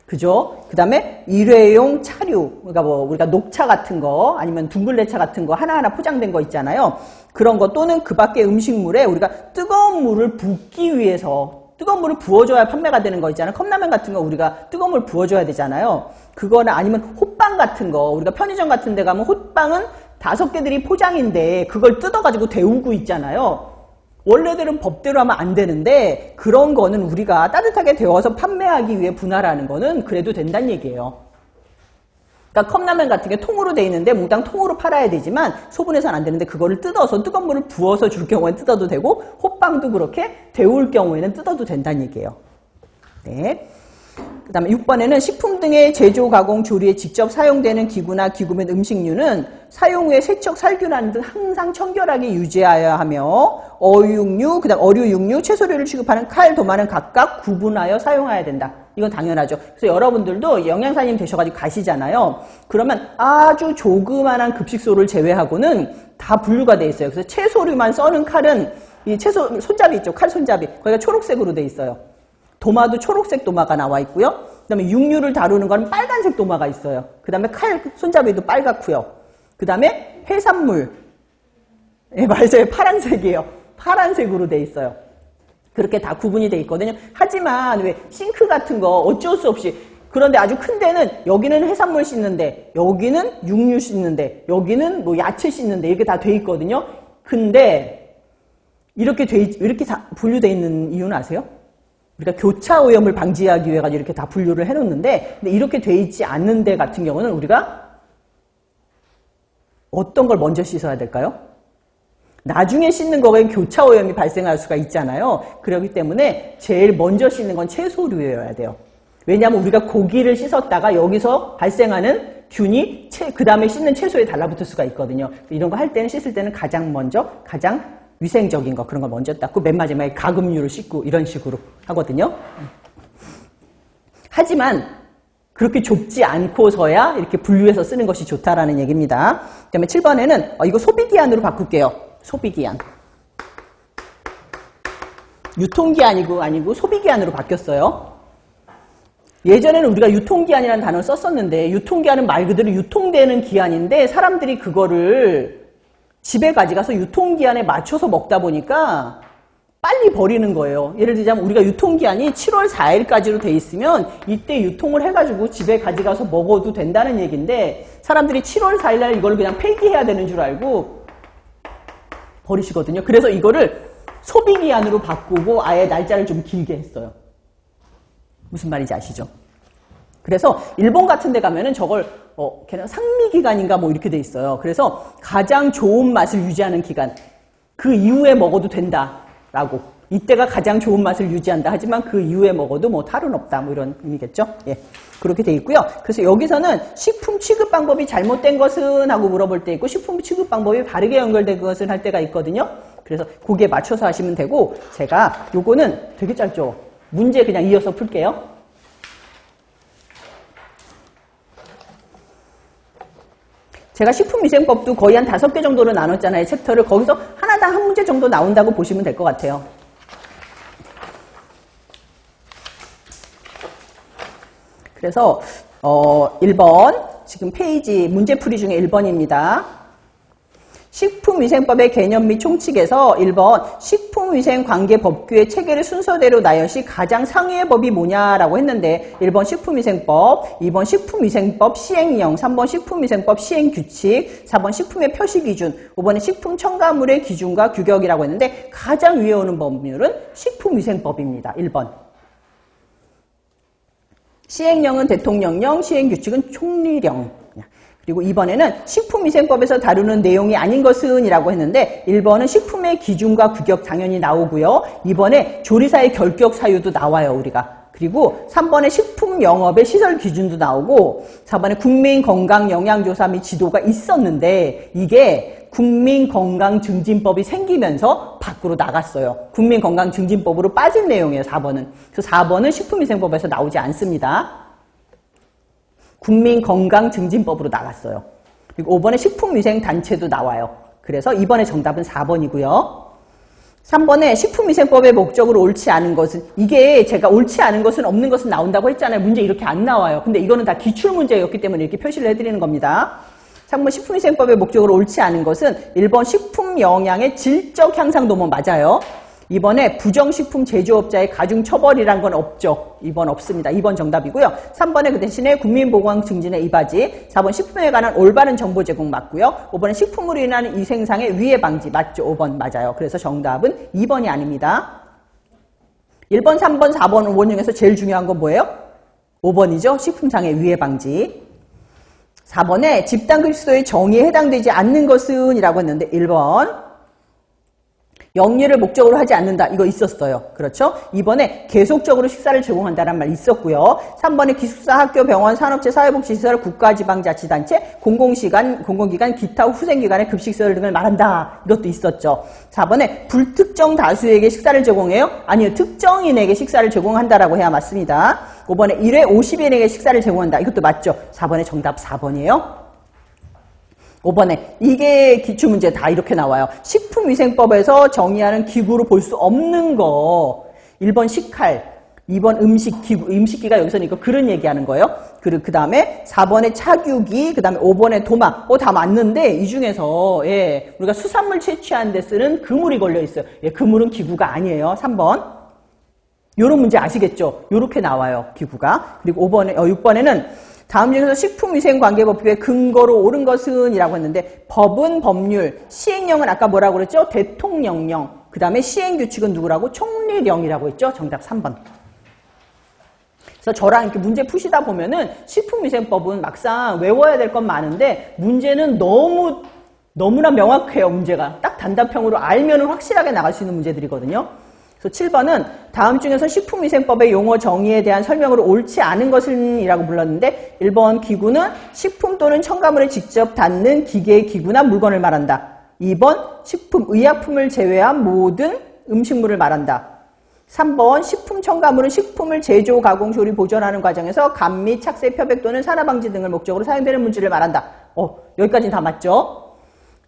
그죠? 그 다음에 일회용 차류, 그러니까 뭐 우리가 녹차 같은 거 아니면 둥글레차 같은 거 하나하나 포장된 거 있잖아요. 그런 거 또는 그 밖의 음식물에 우리가 뜨거운 물을 붓기 위해서 뜨거운 물을 부어줘야 판매가 되는 거 있잖아요. 컵라면 같은 거 우리가 뜨거운 물 부어줘야 되잖아요. 그거나 아니면 호빵 같은 거 우리가 편의점 같은 데 가면 호빵은 5개들이 포장인데 그걸 뜯어가지고 데우고 있잖아요. 원래대로는 법대로 하면 안 되는데 그런 거는 우리가 따뜻하게 데워서 판매하기 위해 분할하는 거는 그래도 된다는 얘기예요. 그러니까 컵라면 같은 게 통으로 돼 있는데 몽땅 통으로 팔아야 되지만 소분해서는 안 되는데 그거를 뜯어서 뜨거운 물을 부어서 줄 경우에는 뜯어도 되고 호빵도 그렇게 데울 경우에는 뜯어도 된다는 얘기예요. 네. 그 다음에 6번에는 식품 등의 제조, 가공, 조리에 직접 사용되는 기구나 기구 및 음식류는 사용 후에 세척, 살균하는 등 항상 청결하게 유지하여야 하며 어육류, 그 다음 어류, 육류, 채소류를 취급하는 칼, 도마는 각각 구분하여 사용해야 된다. 이건 당연하죠. 그래서 여러분들도 영양사님 되셔가지고 가시잖아요. 그러면 아주 조그만한 급식소를 제외하고는 다 분류가 돼 있어요. 그래서 채소류만 써는 칼은 이 채소 손잡이 있죠. 칼 손잡이. 거기가 초록색으로 돼 있어요. 도마도 초록색 도마가 나와 있고요. 그 다음에 육류를 다루는 건 빨간색 도마가 있어요. 그 다음에 칼 손잡이도 빨갛고요. 그 다음에 해산물. 네, 맞아요. 파란색이에요. 파란색으로 돼 있어요. 그렇게 다 구분이 돼 있거든요. 하지만 왜 싱크 같은 거 어쩔 수 없이 그런데 아주 큰 데는 여기는 해산물 씻는데 여기는 육류 씻는데 여기는 뭐 야채 씻는데 이렇게 다 돼 있거든요. 근데 이렇게 다 분류돼 있는 이유는 아세요? 우리가 교차 오염을 방지하기 위해 가지고 이렇게 다 분류를 해놓는데 근데 이렇게 돼 있지 않는 데 같은 경우는 우리가 어떤 걸 먼저 씻어야 될까요? 나중에 씻는 거에 교차 오염이 발생할 수가 있잖아요. 그렇기 때문에 제일 먼저 씻는 건 채소류여야 돼요. 왜냐하면 우리가 고기를 씻었다가 여기서 발생하는 균이 그 다음에 씻는 채소에 달라붙을 수가 있거든요. 이런 거 할 때는 씻을 때는 가장 위생적인 거 그런 걸 먼저 닦고 맨 마지막에 가금류를 씻고 이런 식으로 하거든요. 하지만 그렇게 좁지 않고서야 이렇게 분류해서 쓰는 것이 좋다라는 얘기입니다. 그 다음에 7번에는 이거 소비기한으로 바꿀게요. 소비기한. 유통기한이고 아니고 소비기한으로 바뀌었어요. 예전에는 우리가 유통기한이라는 단어를 썼었는데 유통기한은 말 그대로 유통되는 기한인데 사람들이 그거를 집에 가져가서 유통기한에 맞춰서 먹다 보니까 빨리 버리는 거예요. 예를 들자면 우리가 유통기한이 7월 4일까지로 돼 있으면 이때 유통을 해가지고 집에 가져가서 먹어도 된다는 얘기인데 사람들이 7월 4일날 이걸 그냥 폐기해야 되는 줄 알고 버리시거든요. 그래서 이거를 소비기한으로 바꾸고 아예 날짜를 좀 길게 했어요. 무슨 말인지 아시죠? 그래서 일본 같은 데 가면은 저걸 걔는 상미기간인가 뭐 이렇게 돼 있어요. 그래서 가장 좋은 맛을 유지하는 기간 그 이후에 먹어도 된다라고 이때가 가장 좋은 맛을 유지한다. 하지만 그 이후에 먹어도 뭐 탈은 없다. 뭐 이런 의미겠죠. 예. 그렇게 돼 있고요. 그래서 여기서는 식품 취급 방법이 잘못된 것은 하고 물어볼 때 있고 식품 취급 방법이 바르게 연결된 것은 할 때가 있거든요. 그래서 거기에 맞춰서 하시면 되고 제가 요거는 되게 짧죠. 문제 그냥 이어서 풀게요. 제가 식품위생법도 거의 한 5개 정도로 나눴잖아요. 챕터를. 거기서 하나당 한 문제 정도 나온다고 보시면 될 것 같아요. 그래서 1번 지금 페이지 문제풀이 중에 1번입니다. 식품위생법의 개념 및 총칙에서 1번 식품위생관계법규의 체계를 순서대로 나열시 가장 상위의 법이 뭐냐라고 했는데 1번 식품위생법, 2번 식품위생법 시행령, 3번 식품위생법 시행규칙, 4번 식품의 표시기준, 5번은 식품 첨가물의 기준과 규격이라고 했는데 가장 위에 오는 법률은 식품위생법입니다. 1번. 시행령은 대통령령, 시행규칙은 총리령. 그리고 2번에는 식품위생법에서 다루는 내용이 아닌 것은 이라고 했는데 1번은 식품의 기준과 규격 당연히 나오고요. 2번에 조리사의 결격 사유도 나와요, 우리가. 그리고 3번에 식품 영업의 시설 기준도 나오고 4번에 국민건강영양조사 및 지도가 있었는데 이게 국민건강증진법이 생기면서 밖으로 나갔어요. 국민건강증진법으로 빠진 내용이에요, 4번은. 그래서 4번은 식품위생법에서 나오지 않습니다. 국민건강증진법으로 나갔어요. 그리고 5번에 식품위생단체도 나와요. 그래서 이번에 정답은 4번이고요. 3번에 식품위생법의 목적으로 옳지 않은 것은 이게 제가 옳지 않은 것은 없는 것은 나온다고 했잖아요. 문제 이렇게 안 나와요. 근데 이거는 다 기출문제였기 때문에 이렇게 표시를 해드리는 겁니다. 3번 식품위생법의 목적으로 옳지 않은 것은 1번 식품 영양의 질적 향상도면 맞아요. 2번에 부정식품 제조업자의 가중처벌이란 건 없죠. 2번 없습니다. 2번 정답이고요. 3번에 그 대신에 국민보건 증진의 이바지, 4번 식품에 관한 올바른 정보 제공 맞고요. 5번은 식품으로 인하는 위생상의 위해 방지 맞죠. 5번 맞아요. 그래서 정답은 2번이 아닙니다. 1번, 3번, 4번, 5번 중에서 제일 중요한 건 뭐예요? 5번이죠. 식품상의 위해 방지. 4번에 집단급식소의 정의에 해당되지 않는 것은 이라고 했는데 1번 영리를 목적으로 하지 않는다. 이거 있었어요. 그렇죠? 2번에 계속적으로 식사를 제공한다는 말 있었고요. 3번에 기숙사, 학교, 병원, 산업체, 사회복지시설, 국가지방자치단체, 공공기관, 기타 후생기관의 급식시설 등을 말한다. 이것도 있었죠. 4번에 불특정 다수에게 식사를 제공해요? 아니요. 특정인에게 식사를 제공한다라고 해야 맞습니다. 5번에 1회 50인에게 식사를 제공한다. 이것도 맞죠. 4번의 정답 4번이에요. 5번에 이게 기출문제 다 이렇게 나와요. 식품위생법에서 정의하는 기구로 볼 수 없는 거 1번 식칼, 2번 음식기구, 음식기가 여기서는 이거 그런 얘기하는 거예요. 그 다음에 4번에 차규기, 그 다음에 5번에 도마. 다 맞는데 이 중에서 우리가 수산물 채취하는 데 쓰는 그물이 걸려 있어요. 그물은 기구가 아니에요. 3번. 요런 문제 아시겠죠? 요렇게 나와요. 기구가. 그리고 6번에는 다음 중에서 식품위생관계법규의 근거로 옳은 것은 이라고 했는데 법은 법률, 시행령은 아까 뭐라고 그랬죠? 대통령령, 그 다음에 시행규칙은 누구라고? 총리령이라고 했죠? 정답 3번. 그래서 저랑 이렇게 문제 푸시다 보면은 식품위생법은 막상 외워야 될 건 많은데 문제는 너무나 명확해요. 문제가. 딱 단답형으로 알면은 확실하게 나갈 수 있는 문제들이거든요. 그래서 7번은 다음 중에서 식품위생법의 용어 정의에 대한 설명으로 옳지 않은 것은 이라고 불렀는데 1번 기구는 식품 또는 첨가물에 직접 닿는 기계, 기구나 물건을 말한다. 2번 식품, 의약품을 제외한 모든 음식물을 말한다. 3번 식품 첨가물은 식품을 제조, 가공, 조리, 보존하는 과정에서 감 및 착색,漂백 또는 산화방지 등을 목적으로 사용되는 물질을 말한다. 여기까지는 다 맞죠?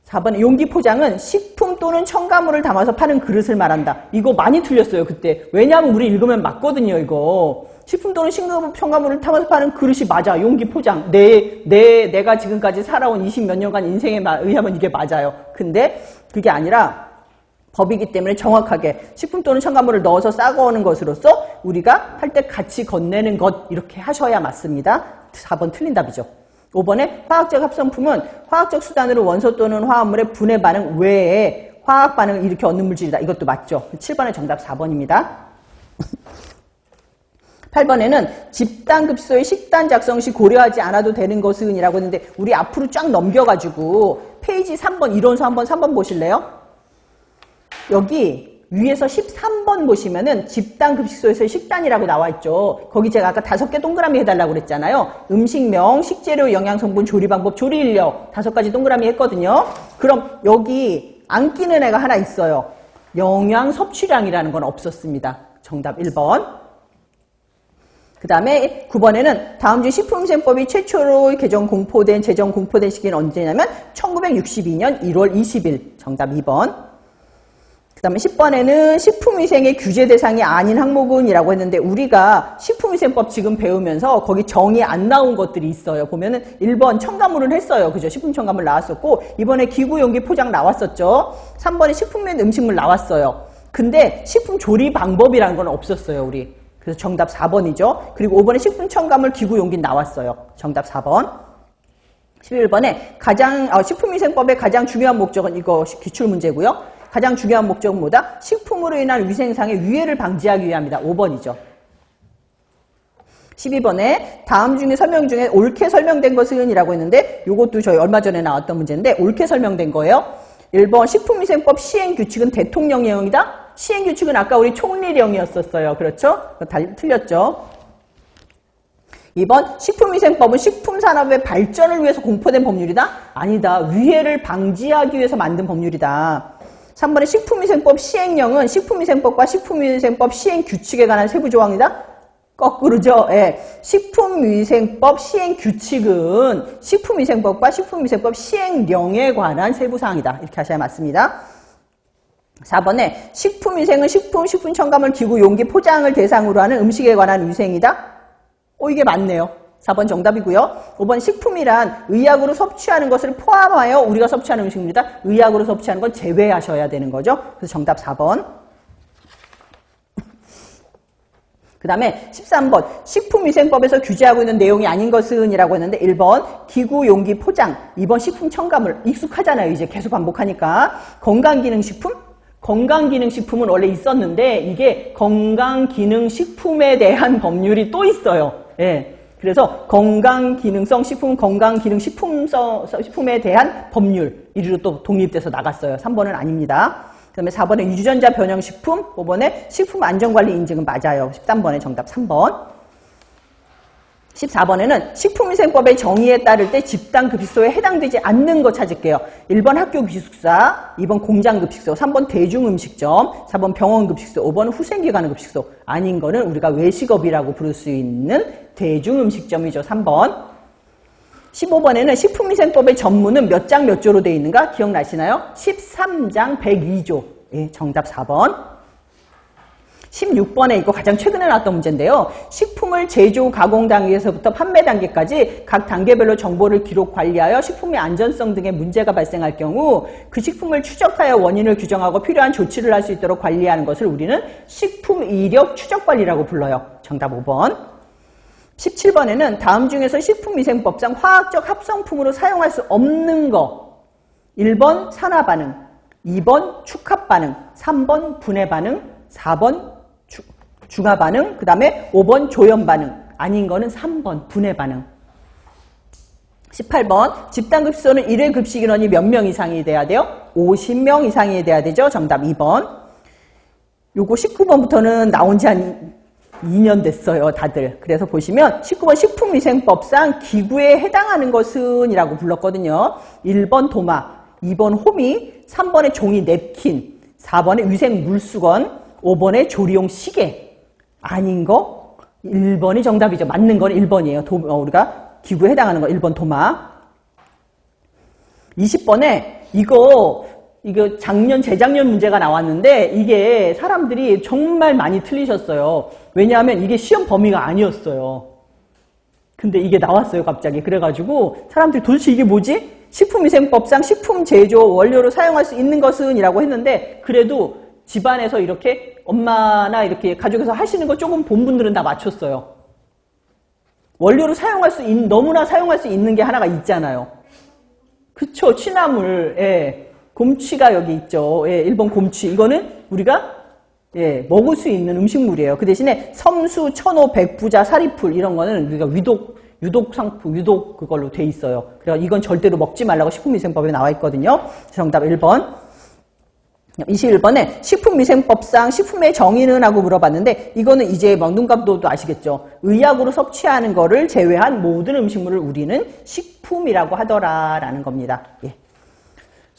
4번 용기 포장은 식품 또는 첨가물을 담아서 파는 그릇을 말한다. 이거 많이 틀렸어요, 그때. 왜냐하면 우리 읽으면 맞거든요, 이거. 식품 또는 첨가물을 담아서 파는 그릇이 맞아. 용기 포장. 내가 지금까지 살아온 20몇 년간 인생에 의하면 이게 맞아요. 근데 그게 아니라 법이기 때문에 정확하게 식품 또는 첨가물을 넣어서 싸거오는 것으로서 우리가 할 때 같이 건네는 것 이렇게 하셔야 맞습니다. 4번 틀린 답이죠. 5번에 화학적 합성품은 화학적 수단으로 원소 또는 화합물의 분해 반응 외에 화학 반응을 일으켜 얻는 물질이다. 이것도 맞죠. 7번의 정답 4번입니다. 8번에는 집단급소의 식단 작성 시 고려하지 않아도 되는 것은 이라고 했는데 우리 앞으로 쫙 넘겨가지고 페이지 3번 이론서 한번 3번 보실래요? 여기 위에서 13번 보시면은 집단급식소에서의 식단이라고 나와 있죠. 거기 제가 아까 5개 동그라미 해달라고 그랬잖아요. 음식명, 식재료, 영양성분, 조리방법, 조리인력 5가지 동그라미 했거든요. 그럼 여기 안 끼는 애가 하나 있어요. 영양 섭취량이라는 건 없었습니다. 정답 1번. 그 다음에 9번에는 다음 중 식품위생법이 최초로 제정 공포된 시기는 언제냐면 1962년 1월 20일. 정답 2번. 그 다음에 10번에는 식품위생의 규제 대상이 아닌 항목은 이라고 했는데 우리가 식품위생법 지금 배우면서 거기 정의 안 나온 것들이 있어요. 보면은 1번 첨가물은 했어요. 그죠? 식품 첨가물 나왔었고, 이번에 기구 용기 포장 나왔었죠. 3번에 식품 및 음식물 나왔어요. 근데 식품 조리 방법이라는 건 없었어요, 우리. 그래서 정답 4번이죠. 그리고 5번에 식품 첨가물 기구 용기 나왔어요. 정답 4번. 11번에 식품위생법의 가장 중요한 목적은 이거 기출 문제고요. 가장 중요한 목적은 뭐다? 식품으로 인한 위생상의 위해를 방지하기 위함이다. 5번이죠. 12번에 다음 중에 설명 중에 옳게 설명된 것은 이라고 했는데 이것도 저희 얼마 전에 나왔던 문제인데 옳게 설명된 거예요. 1번 식품위생법 시행규칙은 대통령령이다. 시행규칙은 아까 우리 총리령이었었어요. 그렇죠? 틀렸죠? 2번 식품위생법은 식품산업의 발전을 위해서 공포된 법률이다? 아니다. 위해를 방지하기 위해서 만든 법률이다. 3번에 식품위생법 시행령은 식품위생법과 식품위생법 시행규칙에 관한 세부조항이다? 거꾸로죠. 예. 식품위생법 시행규칙은 식품위생법과 식품위생법 시행령에 관한 세부사항이다. 이렇게 하셔야 맞습니다. 4번에 식품위생은 식품 첨가물, 기구, 용기, 포장을 대상으로 하는 음식에 관한 위생이다. 이게 맞네요. 4번 정답이고요. 5번 식품이란 의약으로 섭취하는 것을 포함하여 우리가 섭취하는 음식입니다. 의약으로 섭취하는 건 제외하셔야 되는 거죠. 그래서 정답 4번. 그 다음에 13번 식품위생법에서 규제하고 있는 내용이 아닌 것은 이라고 했는데 1번 기구, 용기, 포장, 2번 식품 첨가물. 익숙하잖아요. 이제 계속 반복하니까. 건강기능식품? 건강기능식품은 원래 있었는데 이게 건강기능식품에 대한 법률이 또 있어요. 예. 그래서 건강기능성 식품, 건강기능식품에 대한 법률 1위로 또 독립돼서 나갔어요. 3번은 아닙니다. 그 다음에 4번에 유전자 변형식품, 5번에 식품안전관리 인증은 맞아요. 13번에 정답 3번. 14번에는 식품위생법의 정의에 따를 때 집단급식소에 해당되지 않는 거 찾을게요. 1번 학교기숙사, 2번 공장급식소, 3번 대중음식점, 4번 병원급식소, 5번 후생기관급식소. 아닌 거는 우리가 외식업이라고 부를 수 있는 대중음식점이죠. 3번. 15번에는 식품위생법의 전문은 몇 장 몇 조로 되어 있는가? 기억나시나요? 13장 102조. 예, 정답 4번. 16번에 이거 가장 최근에 나왔던 문제인데요. 식품을 제조, 가공 단계에서부터 판매 단계까지 각 단계별로 정보를 기록 관리하여 식품의 안전성 등의 문제가 발생할 경우 그 식품을 추적하여 원인을 규정하고 필요한 조치를 할 수 있도록 관리하는 것을 우리는 식품 이력 추적 관리라고 불러요. 정답 5번. 17번에는 다음 중에서 식품위생법상 화학적 합성품으로 사용할 수 없는 거. 1번 산화반응, 2번 축합반응, 3번 분해반응, 4번 중화반응, 그 다음에 5번 조연반응. 아닌 거는 3번 분해반응. 18번 집단급식소는 1회 급식 인원이 몇 명 이상이 돼야 돼요? 50명 이상이 돼야 되죠. 정답 2번. 요거 19번부터는 나온 지 한 2년 됐어요. 다들. 그래서 보시면 19번 식품위생법상 기구에 해당하는 것은 이라고 불렀거든요. 1번 도마, 2번 호미, 3번에 종이 냅킨, 4번에 위생 물수건, 5번에 조리용 시계. 아닌 거 1번이 정답이죠. 맞는 건 1번이에요. 우리가 기구에 해당하는 거 1번 도마. 20번에 이거 재작년 문제가 나왔는데 이게 사람들이 정말 많이 틀리셨어요. 왜냐하면 이게 시험 범위가 아니었어요. 근데 이게 나왔어요, 갑자기. 그래가지고 사람들이 도대체 이게 뭐지? 식품위생법상 식품 제조 원료로 사용할 수 있는 것은 이라고 했는데 그래도 집안에서 이렇게 엄마나 이렇게 가족에서 하시는 거 조금 본 분들은 다 맞췄어요. 원료로 너무나 사용할 수 있는 게 하나가 있잖아요. 그쵸, 취나물. 예. 곰취가 여기 있죠. 예, 1번 곰취. 이거는 우리가 먹을 수 있는 음식물이에요. 그 대신에 섬수, 천호, 백부자, 사리풀 이런 거는 우리가 유독 상품, 유독 그걸로 돼 있어요. 그래서 이건 절대로 먹지 말라고 식품위생법에 나와 있거든요. 정답 1번. 21번에 식품위생법상 식품의 정의는 하고 물어봤는데 이거는 이제 눈감도도 아시겠죠. 의약으로 섭취하는 거를 제외한 모든 음식물을 우리는 식품이라고 하더라라는 겁니다. 예.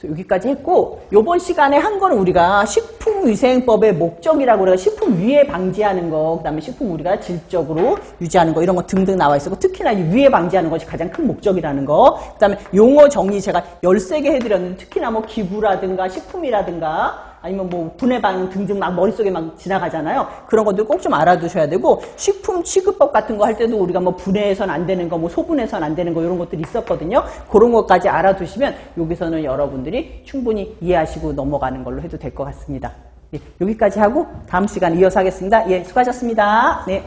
여기까지 했고, 요번 시간에 한 거는 우리가 식품위생법의 목적이라고 우리가 식품 위해 방지하는 거, 그 다음에 식품 우리가 질적으로 유지하는 거, 이런 거 등등 나와 있었고, 특히나 이 위해 방지하는 것이 가장 큰 목적이라는 거, 그 다음에 용어 정리 제가 13개 해드렸는데, 특히나 뭐 기부라든가 식품이라든가, 아니면 뭐 분해 반응 등등 막 머릿속에 막 지나가잖아요. 그런 것들 꼭 좀 알아두셔야 되고, 식품 취급법 같은 거 할 때도 우리가 뭐 분해해선 안 되는 거, 뭐 소분해선 안 되는 거 이런 것들이 있었거든요. 그런 것까지 알아두시면 여기서는 여러분들이 충분히 이해하시고 넘어가는 걸로 해도 될 것 같습니다. 예, 여기까지 하고 다음 시간 이어서 하겠습니다. 예, 수고하셨습니다. 네.